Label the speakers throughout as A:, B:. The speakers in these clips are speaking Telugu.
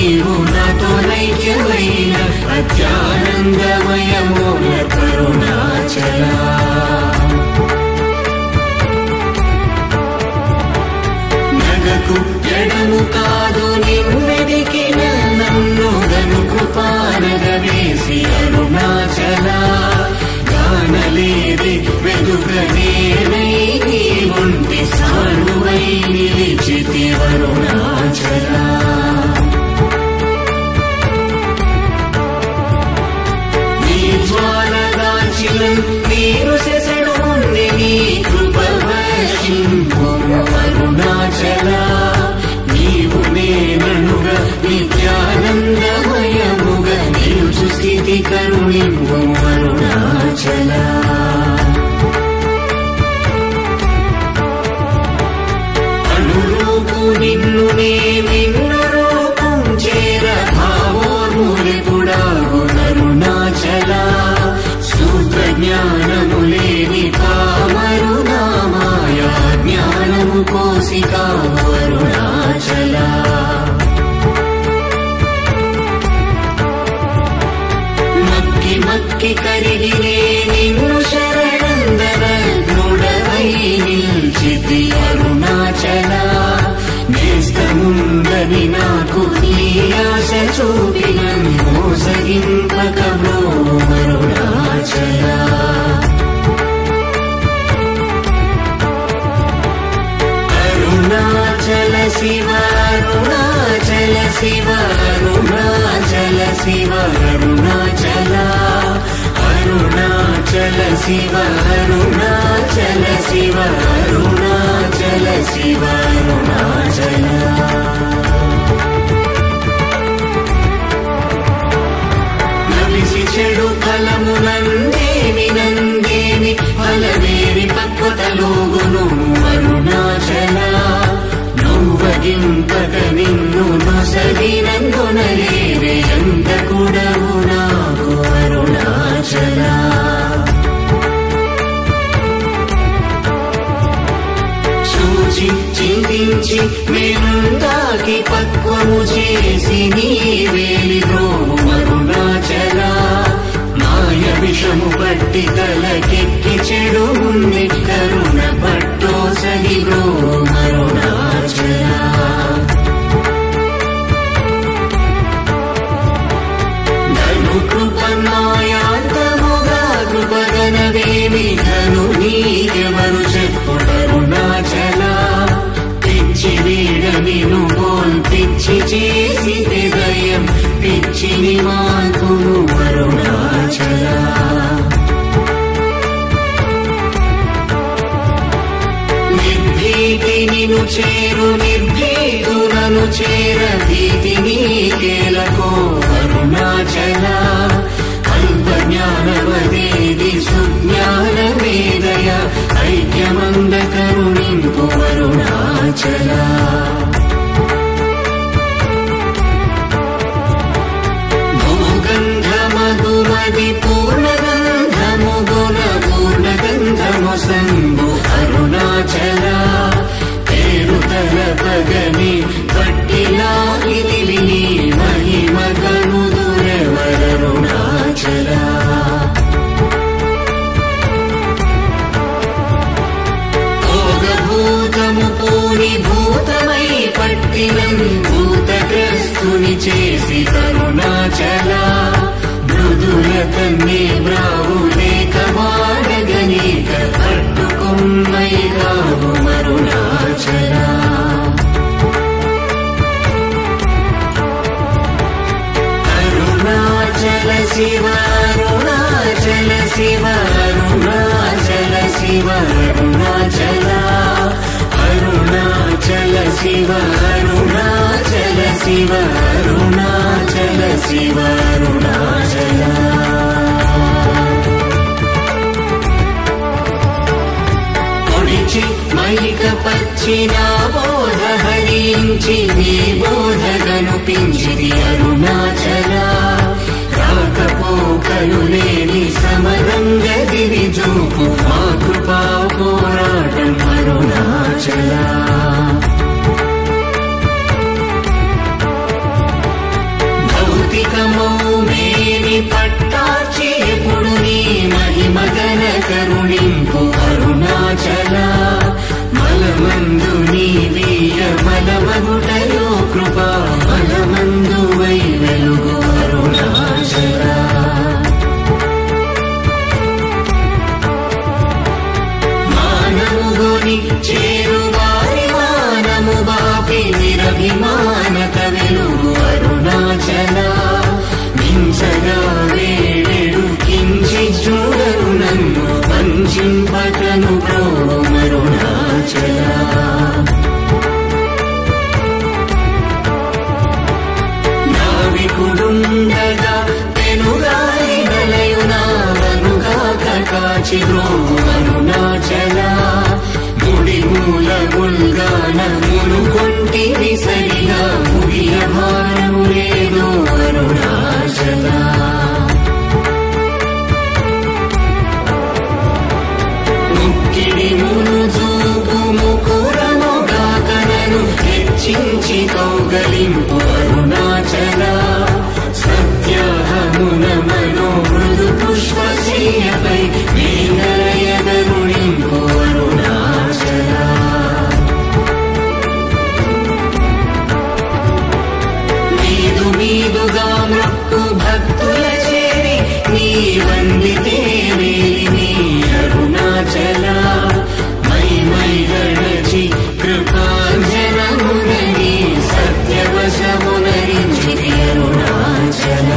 A: నీవు నాతో నైక్యమైన అత్యానందమయమూల కరుణాచల నగకు ఎడము కాదు నిన్నెదికిన నన్ను గను కృపానగవేసి అరుణాచల గానలేది వెదుకనేనై నీ ఒంటి సానువై నిలిచితి అరుణాచల నీ జ్వాలగాంచిన నీరు శశడు ఉండి నీ కృప వర్షింపు అరుణాచల నీవు నేననుగా నిత్యానందమయముగా నిలుచు స్థితి కరుణింపు అరుణాచల అనురూపు నిన్ను నిన్ను రూపం చేర భావోర్ములిపుడాగు అరుణాచల సూత్ర జ్ఞానము లేని పామరునామాయ జ్ఞానము కోసికావు అరుణాచల మక్కి మక్కి కరిగినే నిన్ను శరణందరగ్నుడవై నిల్చితి అరుణాచల నేస్తముందని నాకు నీ ఆశ చూపిన మోసగింపకమో అరుణాచల అరుణాచల శివ అరుణాచల శివ అరుణాచల శివ అరుణాచల అరుణాచల శివ అరుణాచల శివ అరుణాచల శివ అరుణాచల నలిసి చెడు ఫలమునందేమి నందేమి ఫలవేరి పక్వతలోగును అరుణాచల నువ్వగింపక నిన్ను నొసగినందునలేవే ఎంత కూడవు నాకు అరుణాచల చూచి చింతించి మేనుందాకి పక్వము చేసి నీ వేలి బ్రోవు అరుణాచల మాయ విషము పట్టి తలకెక్కి చెడు ఉంది కరుణ పట్టో సగి బ్రోవు అరుణాచల ధను కృపన్నాయాంతముగా కృపగనవేమి ధను నీకెవరు చెప్పుడు అరుణాచల పిచ్చి వీడ నిను బోల్ పిచ్చి చేసి హృదయం పిచ్చిని మాల్పును అరుణాచల నిర్భీతి నిను చేరు నిర్భీతులను చేర భీతి నీకేలకో అరుణాచల అల్ప జ్ఞానవదేది సుజ్ఞానవేదయ ఐక్యమంద కరుణింపు అరుణాచల భూగంధమధుమది పూర్ణగంధము గుణ పూర్ణగంధము సంగు అరుణాచల పేరు తలపగని పట్టిలాగిలి విని మహిమ కనుదురెవరరుణాచల భోగభూతము పూని భూతమై పట్టినం భూతగ్రస్తుని చేసి కరుణాచల మృదుల కన్నే బ్రావు లేక వాడగనీక పట్టుకుమ్మై కావు అరుణాచల అరుణాచల శివ అరుణాచల శివ అరుణాచల శివ అరుణాచల అరుణాచల శివ అరుణాచల శివ అరుణాచల శివ అరుణాచల పొడిచి మైక పచ్చిన బోధ హరించి నీ బోధ కనుపించిది అరుణాచల రాకపోకలు లేని సమరంగ దివి చూపు మా కృపా పోరాటం అరుణాచల పర్వతమౌ మేని పట్టాచి ఎప్పుడు నీ మహిమగన కరుణింపు అరుణాచల మలమందు నీవీయ మలమగుటయో కృపా మలమందు వై వెలుగు అరుణాచల మానముగోని చేరువారి మానము బాపి నిరభిమానత వెలుగు అరుణాచల మించగా వేడెడు కించి చూడరు నన్ను వంచింపకను ప్రోమరుణాచల నావికుడుండగా పెనుగాలి నలయునావనుగాక కాచి ద్రోవు అరుణాచల ముడి మూల గుల్గానమును కొంటివి సరిగా ముగియ భారము లేదో అరుణాచల ముక్కిడి మును చూపు ముకురముగాకనను హెచ్చించి కౌగలింపు అరుణాచల సత్యాహమున మనోమృదు పుష్పశీయపై వీనయగరుణింపు అరుణాచల మీదు మీదుగా మృక్కు భక్తుల చేరి నీ వందితే వేలిని అరుణాచల మై మై గణచి కృపాంజనమునని సత్యవశమునరించి అరుణాచల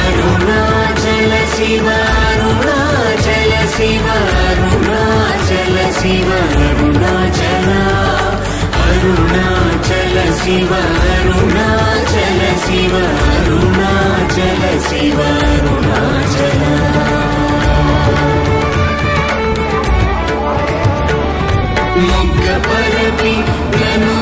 A: అరుణాచల శివ అరుణాచల శివ అరుణాచల శివ అరుణాచల అరుణాచల శివ అరుణాచల శివ అరుణాచల శివ అరుణాచల మొగ్గ పరపి నను